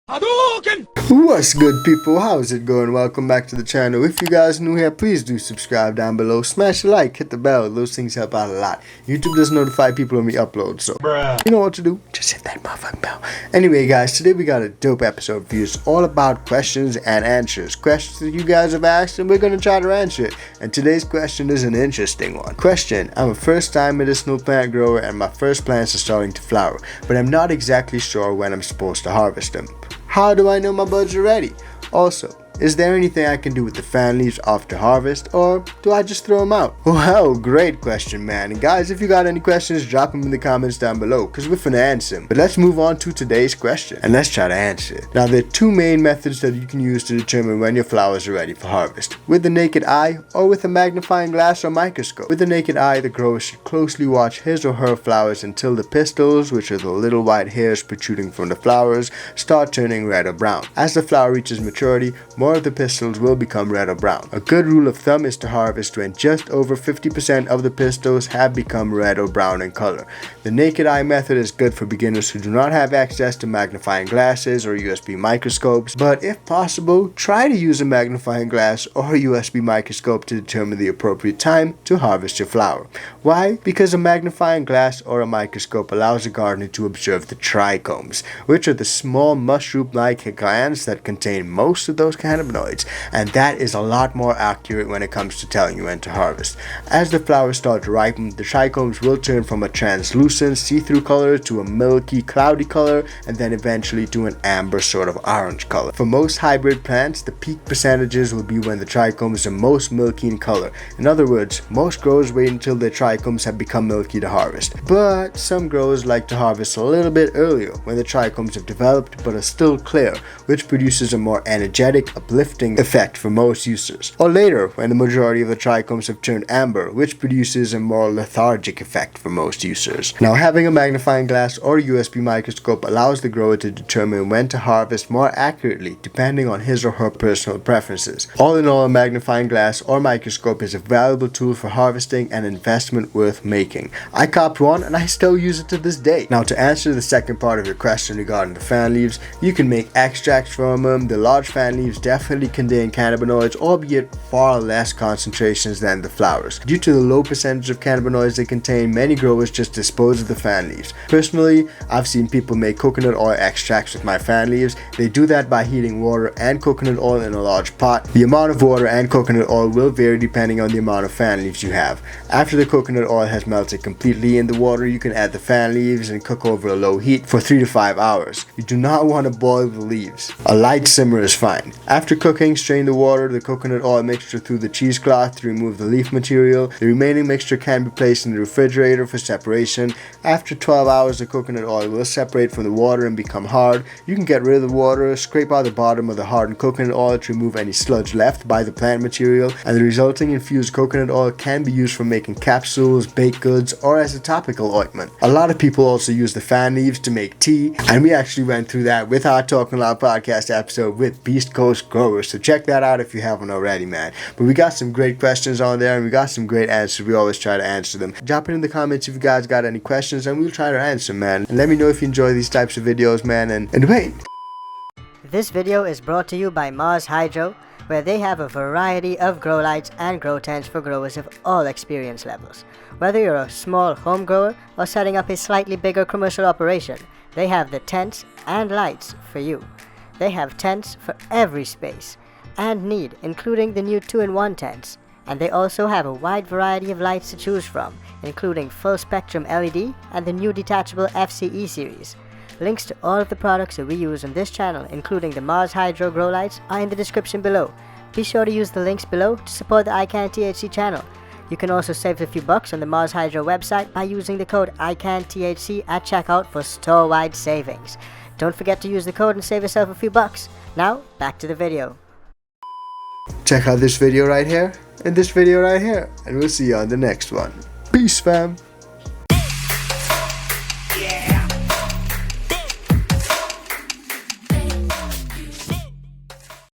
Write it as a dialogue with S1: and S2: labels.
S1: Hadouken!
S2: What's good, people? How's it going? Welcome back to the channel. If you guys are new here, please do subscribe down below. Smash a like, hit the bell. Those things help out a lot. YouTube does notify people when we upload, so you know what to do. Just hit that motherfucking bell. Anyway, guys, today we got a dope episode for you. It's all about questions and answers. Questions that you guys have asked, and we're going to try to answer it. And today's question is an interesting one. Question: I'm a first-time medicinal plant grower, and my first plants are starting to flower, but I'm not exactly sure when I'm supposed to harvest them. How do I know my buds are ready? Also, is there anything I can do with the fan leaves after harvest, or do I just throw them out? Well, great question, man. And guys, if you got any questions, drop them in the comments down below, because we're finna answer them. But let's move on to today's question, and let's try to answer it. Now, there are two main methods that you can use to determine when your flowers are ready for harvest: with the naked eye, or with a magnifying glass or microscope. With the naked eye, the grower should closely watch his or her flowers until the pistils, which are the little white hairs protruding from the flowers, start turning red or brown. As the flower reaches maturity, more of the pistils will become red or brown. A good rule of thumb is to harvest when just over 50% of the pistils have become red or brown in color. The naked eye method is good for beginners who do not have access to magnifying glasses or USB microscopes, but if possible, try to use a magnifying glass or a USB microscope to determine the appropriate time to harvest your flower. Why? Because a magnifying glass or a microscope allows a gardener to observe the trichomes, which are the small mushroom-like glands that contain most of those cannabinoids, and that is a lot more accurate when it comes to telling you when to harvest. As the flowers start to ripen, the trichomes will turn from a translucent see-through color to a milky cloudy color, and then eventually to an amber sort of orange color. For most hybrid plants, the peak percentages will be when the trichomes are most milky in color. In other words, most growers wait until their trichomes have become milky to harvest, but some growers like to harvest a little bit earlier when the trichomes have developed but are still clear, which produces a more energetic, uplifting effect for most users, or later when the majority of the trichomes have turned amber, which produces a more lethargic effect for most users. Now, having a magnifying glass or USB microscope allows the grower to determine when to harvest more accurately depending on his or her personal preferences. All in all, a magnifying glass or microscope is a valuable tool for harvesting, and an investment worth making. I copped one and I still use it to this day. Now, to answer the second part of your question regarding the fan leaves, you can make extracts from them. The large fan leaves definitely contain cannabinoids, albeit far less concentrations than the flowers. Due to the low percentage of cannabinoids they contain, many growers just dispose of the fan leaves. Personally, I've seen people make coconut oil extracts with my fan leaves. They do that by heating water and coconut oil in a large pot. The amount of water and coconut oil will vary depending on the amount of fan leaves you have. After the coconut oil has melted completely in the water, you can add the fan leaves and cook over a low heat for 3 to 5 hours. You do not want to boil the leaves. A light simmer is fine. After cooking, strain the water, the coconut oil mixture through the cheesecloth to remove the leaf material. The remaining mixture can be placed in the refrigerator for separation. After 12 hours, the coconut oil will separate from the water and become hard. You can get rid of the water, scrape out the bottom of the hardened coconut oil to remove any sludge left by the plant material, and the resulting infused coconut oil can be used for making capsules, baked goods, or as a topical ointment. A lot of people also use the fan leaves to make tea, and we actually went through that with our Talking Loud podcast episode with Beast Coast growers, so check that out if you haven't already, man. But we got some great questions on there, and we got some great answers. We always try to answer them. Drop it in the comments if you guys got any questions, and we'll try to answer, man. And let me know if you enjoy these types of videos, man. And wait,
S3: this video is brought to you by Mars Hydro, where they have a variety of grow lights and grow tents for growers of all experience levels. Whether you're a small home grower or setting up a slightly bigger commercial operation, they have the tents and lights for you. They have tents for every space and need, including the new 2-in-1 tents. And they also have a wide variety of lights to choose from, including full spectrum LED and the new detachable FCE series. Links to all of the products that we use on this channel, including the Mars Hydro grow lights, are in the description below. Be sure to use the links below to support the iCanTHC channel. You can also save a few bucks on the Mars Hydro website by using the code iCanTHC at checkout for store-wide savings. Don't forget to use the code and save yourself a few bucks. Now, back to the video.
S2: check out this video right here and this video right here, and we'll see you on the next one. Peace, fam.